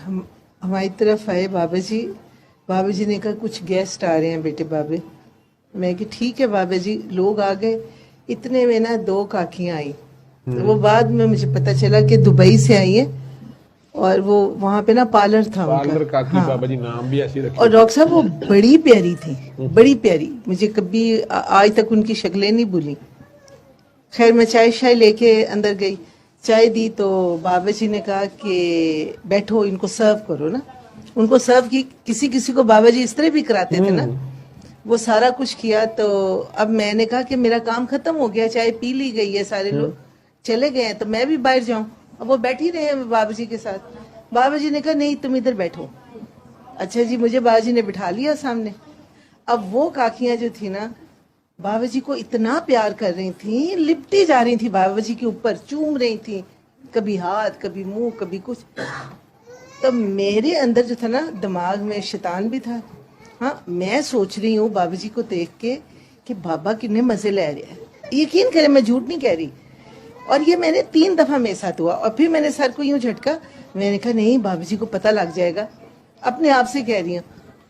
हमारी तरफ आए बाबा जी ने कहा कुछ गेस्ट आ रहे हैं बेटे बाबे। मैं कि ठीक है बाबा जी। लोग आ गए, इतने में ना 2 काकियां आई। तो वो बाद में मुझे पता चला कि दुबई से आई है और वो वहाँ पे ना पार्लर था पार्लर उनका। काकी हाँ। बाबा जी नाम भी ऐसे रखे। और डॉक्टर साहब वो बड़ी प्यारी थी, बड़ी प्यारी। मुझे कभी आज तक उनकी शक्लें नहीं भूली। खैर मैं चाय शाय लेके अंदर गई, चाय दी तो बाबा जी ने कहा कि बैठो, इनको सर्व करो ना। उनको सर्व की, किसी किसी को बाबा जी इस तरह भी कराते थे ना। वो सारा कुछ किया। तो अब मैंने कहा कि मेरा काम खत्म हो गया, चाय पी ली गई है, सारे लोग चले गए हैं, तो मैं भी बाहर जाऊं। अब वो बैठी रहे हैं बाबा जी के साथ। बाबा जी ने कहा नहीं तुम इधर बैठो। अच्छा जी, मुझे बाबा जी ने बिठा लिया सामने। अब वो काकियां जो थी ना, बाबा जी को इतना प्यार कर रही थी, लिपटी जा रही थी बाबा जी के ऊपर, चूम रही थी, कभी हाथ, कभी मुंह, कभी कुछ। तो मेरे अंदर जो था ना, दिमाग में शैतान भी था। हाँ, मैं सोच रही हूँ बाबा जी को देख के कि बाबा कितने मजे ले रहे हैं। यकीन करें, मैं झूठ नहीं कह रही। और ये मैंने 3 दफा मेरे साथ हुआ। और फिर मैंने सर को यूं झटका। मैंने कहा नहीं, बाबा जी को पता लग जाएगा। अपने आप से कह रही हूँ।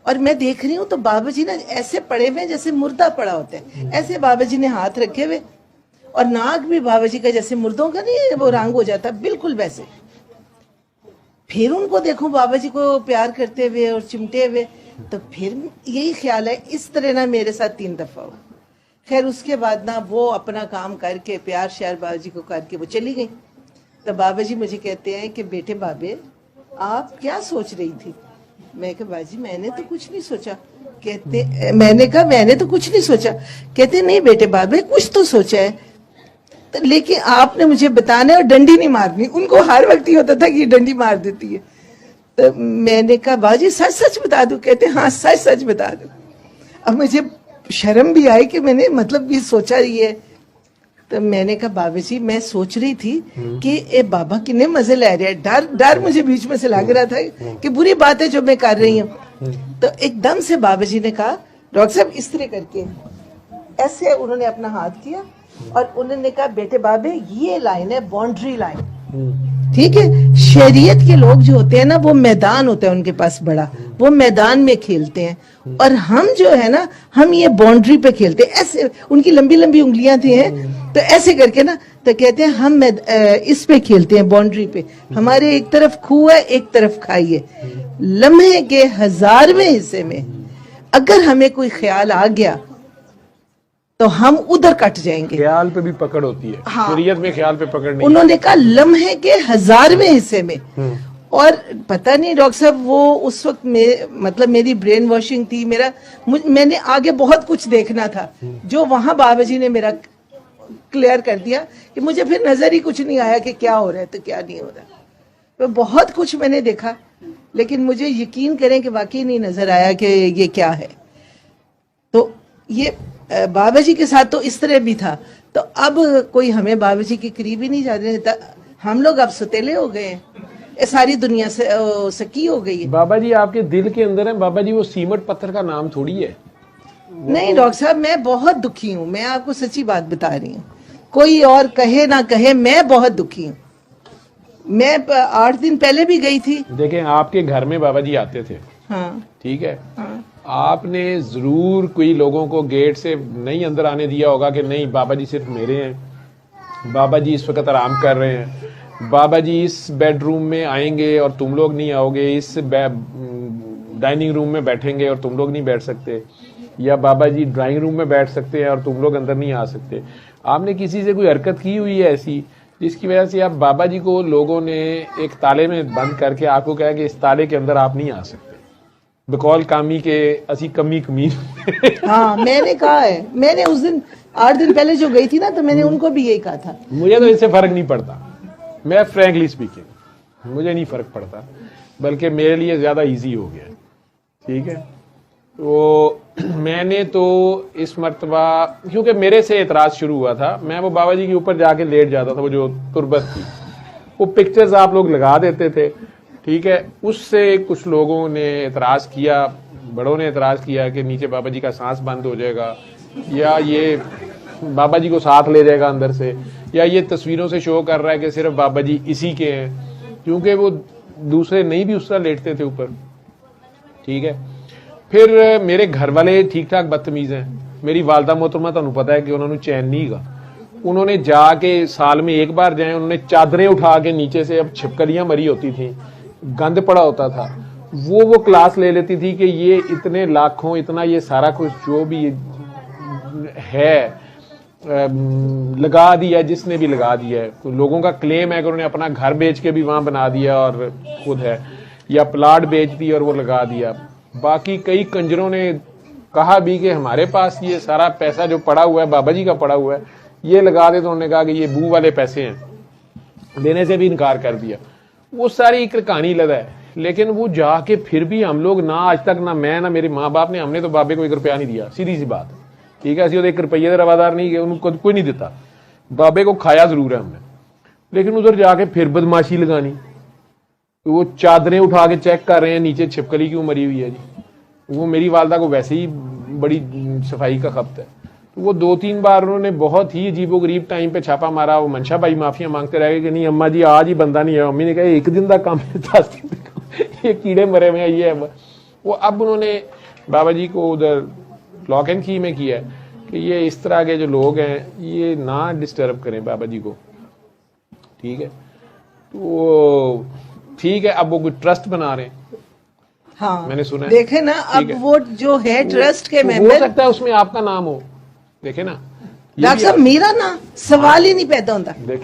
और मैं देख रही हूँ तो बाबा जी ना ऐसे पड़े हुए जैसे मुर्दा पड़ा होता है, ऐसे बाबा जी ने हाथ रखे हुए। और नाक भी बाबा जी का जैसे मुर्दों का नहीं है वो रंग हो जाता, बिल्कुल वैसे। फिर उनको देखो बाबा जी को प्यार करते हुए और चिमटे हुए, तो फिर यही ख्याल है इस तरह ना मेरे साथ 3 दफा हो। खैर उसके बाद ना वो अपना काम करके प्यार श्यार बाबा जी को करके वो चली गई। तो बाबा जी मुझे कहते हैं कि बेटे बाबे आप क्या सोच रही थी। मैं कहा बाजी मैंने तो कुछ नहीं सोचा। कहते, मैंने कहा मैंने तो कुछ नहीं सोचा। कहते नहीं बेटे बाबे कुछ तो सोचा है, तो लेकिन आपने मुझे बताना है और डंडी नहीं मारनी। उनको हर वक्त ही होता था कि डंडी मार देती है। तो मैंने कहा बाजी सच सच बता दूं। कहते हाँ सच सच बता दो। अब मुझे शर्म भी आई कि मैंने मतलब ये सोचा ही है। तो मैंने कहा बाबा जी मैं सोच रही थी कि ए बाबा कितने मजे ले रहे हैं। डर डर मुझे बीच में से लग रहा था कि बुरी बात है जो मैं कर रही हूँ। तो एकदम से बाबा जी ने कहा डॉक्टर साहब इस तरह करके, ऐसे उन्होंने अपना हाथ किया और उन्होंने कहा बेटे बाबे ये लाइन है बाउंड्री लाइन। ठीक है, शरीयत के लोग जो होते हैं ना वो मैदान होता है उनके पास बड़ा, वो मैदान में खेलते हैं। और हम जो है ना हम ये बाउंड्री पे खेलते हैं। ऐसे उनकी लंबी लंबी उंगलियां थी हैं, तो ऐसे करके ना तो कहते हैं हम इस पे खेलते हैं बाउंड्री पे। हमारे एक तरफ खूह है, एक तरफ खाई है। लम्हे के 1000वें हिस्से में अगर हमें कोई ख्याल आ गया तो हम उधर कट जाएंगे। ख्याल पे भी पकड़ होती है। हाँ। शरीयत में ख्याल पे पकड़ नहीं। उन्होंने कहा लम्हे के 1000वें हिस्से में। और पता नहीं डॉक्टर साहब वो उस वक्त मतलब मेरी ब्रेन वॉशिंग थी। मैंने आगे बहुत कुछ देखना था जो वहां बाबा जी ने मेरा क्लियर कर दिया कि मुझे फिर नजर ही कुछ नहीं आया कि क्या हो रहा है तो क्या नहीं हो रहा। तो बहुत कुछ मैंने देखा, लेकिन मुझे यकीन करें कि वाकई नहीं नजर आया कि ये क्या है। तो ये बाबा जी के साथ तो इस तरह भी था। तो अब कोई हमें बाबा जी के करीब ही नहीं जाने देता। हम लोग अब सतेले हो गए हैं, सारी दुनिया से सकी हो गई है। बाबा जी आपके दिल के अंदर है। बाबा जी वो सीमेंट पत्थर का नाम थोड़ी है। नहीं डॉक्टर साहब मैं बहुत दुखी हूँ। मैं आपको सच्ची बात बता रही हूँ, कोई और कहे ना कहे मैं बहुत दुखी हूँ। मैं 8 दिन पहले भी गई थी। देखें आपके घर में बाबा जी आते थे। हाँ। ठीक है। हाँ। आपने जरूर कोई लोगों को गेट से नहीं अंदर आने दिया होगा कि नहीं बाबा जी सिर्फ मेरे हैं, बाबा जी इस वक्त आराम कर रहे हैं, बाबा जी इस बेडरूम में आएंगे और तुम लोग नहीं आओगे, इस डाइनिंग रूम में बैठेंगे और तुम लोग नहीं बैठ सकते, या बाबा जी ड्राइंग रूम में बैठ सकते हैं और तुम लोग अंदर नहीं आ सकते। आपने किसी से कोई हरकत की हुई है ऐसी जिसकी वजह से आप बाबा जी को लोगों ने एक ताले में बंद करके आपको कहा कि इस ताले के अंदर आप नहीं आ सकते, बकौल कामी के असी कमी कमी। हाँ मैंने कहा है। मैंने उस दिन 8 दिन पहले जो गई थी ना तो मैंने उनको भी यही कहा था। मुझे तो इससे फर्क नहीं पड़ता, मैं फ्रैंकली स्पीकिंग मुझे नहीं फर्क पड़ता, बल्कि मेरे लिए ज्यादा इजी हो गया। ठीक है, तो मैंने तो इस मर्तबा क्योंकि मेरे से एतराज शुरू हुआ था, मैं वो बाबा जी के ऊपर जाके लेट जाता था। वो जो तुरबत थी वो पिक्चर्स आप लोग लगा देते थे। ठीक है, उससे कुछ लोगों ने एतराज किया, बड़ों ने एतराज किया कि नीचे बाबा जी का सांस बंद हो जाएगा, या ये बाबा जी को साथ ले जाएगा अंदर से, या ये तस्वीरों से शो कर रहा है कि सिर्फ बाबा जी इसी के हैं। क्योंकि वो दूसरे नहीं भी उस तरह लेटते थे ऊपर, ठीक है। फिर मेरे घर वाले ठीक ठाक बदतमीज हैं। मेरी वालदा मोहतरमा, तुहानू पता है कि उन्होंने चैन नहीं गा, उन्होंने जाके साल में एक बार जाए, उन्होंने चादरें उठा के नीचे से, अब छिपकलियां मरी होती थी, गंद पड़ा होता था, वो क्लास ले लेती थी कि ये इतने लाखों, इतना ये सारा कुछ जो भी है लगा दिया, जिसने भी लगा दिया है। लोगों का क्लेम है कि उन्होंने अपना घर बेच के भी वहां बना दिया और खुद है, या प्लाट बेच दी और वो लगा दिया। बाकी कई कंजरों ने कहा भी कि हमारे पास ये सारा पैसा जो पड़ा हुआ है, बाबा जी का पड़ा हुआ है, ये लगा दे, तो उन्होंने कहा कि ये बू वाले पैसे हैं, देने से भी इनकार कर दिया। वो सारी एक कहानी लगा है। लेकिन वो जाके फिर भी हम लोग, ना आज तक, ना मैं, ना मेरे माँ बाप ने, हमने तो बाबे को 1 रुपया नहीं दिया, सीधी सी बात, ठीक है। असं 1 रुपये के रवादार नहीं गए, उनको कोई नहीं देता, बाबे को खाया जरूर है हमने। लेकिन उधर जाके फिर बदमाशी लगानी, वो चादरें उठा के चेक कर रहे हैं नीचे छिपकली क्यों मरी हुई है जी। वो मेरी वालदा को वैसे ही बड़ी सफाई का खपत है, तो वो 2-3 बार उन्होंने बहुत ही अजीबोगरीब टाइम पे छापा मारा। वो मंशा भाई माफिया मांगते रह गए कि नहीं अम्मा जी आज ही बंदा नहीं है। मम्मी ने कहा 1 दिन का काम है, 10 दिन का, ये कीड़े मरे हुए हैं, ये है वो। अब उन्होंने बाबा जी को उधर लॉक एंड की में किया है कि ये इस तरह के जो लोग हैं ये ना डिस्टर्ब करें बाबा जी को, ठीक है। तो ठीक है, अब वो कोई ट्रस्ट बना रहे हैं। हाँ, मैंने सुना है, देखे ना, अब वो जो है ट्रस्ट के तो मेंबर, हो सकता है उसमें आपका नाम हो, देखे ना। डॉक्टर साहब मेरा ना सवाल ही नहीं पैदा होता। देख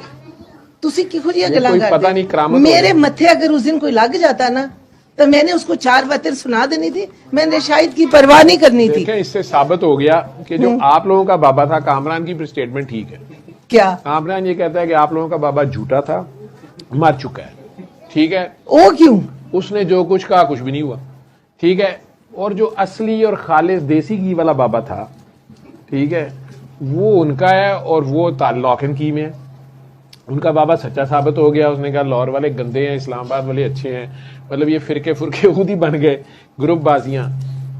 ਤੁਸੀਂ ਕਿਹੋ ਜਿਹੀਆਂ ये ਗੱਲਾਂ कोई ਕਰਦੇ पता नहीं करामत मेरे हो गई। मत्थे अगर उस दिन कोई लग जाता ना तो मैंने उसको 4 बातें सुना देनी थी, मैंने शायद की परवाह नहीं करनी थी। देखें, इससे साबित हो गया कि जो आप लोगों का बाबा था, कामरान की स्टेटमेंट ठीक है। क्या कामरान ये कहता है कि आप लोगों का बाबा झूठा था, मर चुका है, ठीक है। ओ क्यों? उसने जो कुछ कहा कुछ भी नहीं हुआ, ठीक है। और जो असली और खालिस देसी घी वाला बाबा था, ठीक है, वो उनका है और वो लॉक एंड की में है। उनका बाबा सच्चा साबित हो गया। उसने कहा लाहौर वाले गंदे हैं, इस्लामाबाद वाले अच्छे हैं, मतलब ये फिरके फुरके खुद ही बन गए, ग्रुप बाजियां।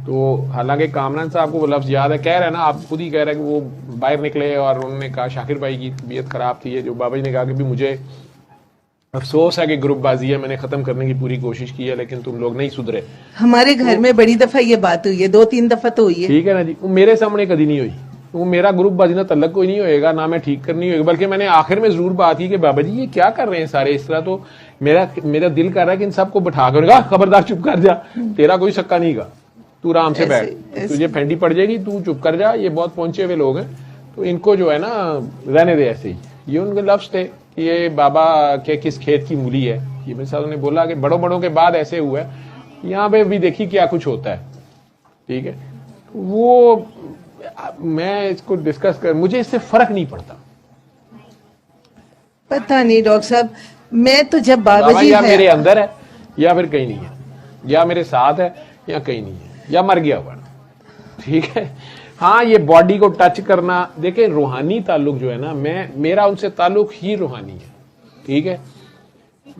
तो हालांकि कामरान साहब को वो लफ्ज याद है, कह रहे हैं ना, आप खुद ही कह रहे हैं कि वो बाहर निकले और उन्होंने कहा शाकिर भाई की तबीयत खराब थी, जो बाबा जी ने कहा कि भी मुझे अफसोस है कि ग्रुप बाजी है, मैंने खत्म करने की पूरी कोशिश की है लेकिन तुम लोग नहीं सुधरे। हमारे घर में बड़ी दफा ये बात हुई है, 2-3 दफा तो हुई है, ठीक है ना जी। वो मेरे सामने कभी नहीं हुई, वो मेरा ग्रुप बाजी ना तल्लक कोई नहीं होएगा, ना मैं ठीक करनी होगी। बल्कि मैंने आखिर में जरूर बात की कि बाबा जी ये क्या कर रहे हैं सारे इस तरह, तो मेरा दिल कर रहा है कि इन सबको बैठा कर, खबरदार चुप कर जा, तेरा कोई शक्का नहीं गा, तू आराम से बैठ, तुझे फेंडी पड़ जाएगी, तू चुप कर जा, ये बहुत पहुंचे हुए लोग हैं, तो इनको जो है ना रहने दे ऐसे ही। ये उनके लफ्ज थे कि ये बाबा के किस खेत की मूली है। ये मेरे साथ ने बोला कि बड़ों के बाद ऐसे हुआ है, यहाँ पे भी देखी क्या कुछ होता है, ठीक है। वो मैं इसको डिस्कस कर, मुझे इससे फर्क नहीं पड़ता। पता नहीं डॉक्टर साहब, मैं तो जब बाबा बाबा जी या मेरे अंदर है या फिर कहीं नहीं है, या मेरे साथ है या कहीं नहीं है, या मर गया हुआ, ठीक है। हाँ, ये बॉडी को टच करना, देखें रूहानी ताल्लुक जो है ना, मेरा उनसे ताल्लुक ही रूहानी है, ठीक है।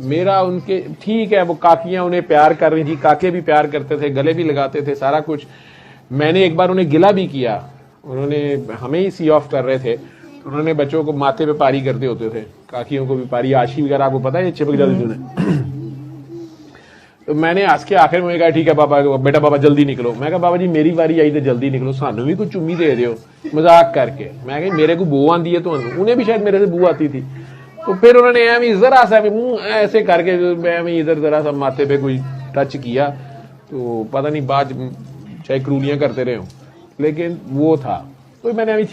मेरा उनके, ठीक है, वो काकियां उन्हें प्यार कर रही थी, काके भी प्यार करते थे, गले भी लगाते थे, सारा कुछ। मैंने एक बार उन्हें गिला भी किया, उन्होंने हमें ही सी ऑफ कर रहे थे, उन्होंने बच्चों को माथे पे पारी करते होते थे, काकियों को भी पारी, आशी वगैरह आपको पता है, ये चिपक जाती थी। तो मैंने हंस के आखिर में कहा ठीक है बाबा, बेटा बाबा जल्दी निकलो। मैं कहा बाबा जी मेरी बारी आई तो जल्दी निकलो, सानू भी कुछ चुम्मी दे रहे हो, मजाक करके। मैं कहा मेरे को बू आती है, तो उन्हें भी शायद मेरे से बू आती थी। तो फिर उन्होंने एवं जरा सा ऐसे करके एवं इधर जरा सा माथे पे कोई टच किया, तो पता नहीं बाद चाहे क्रूलियां करते रहे हो, लेकिन वो था। तो मैंने अभी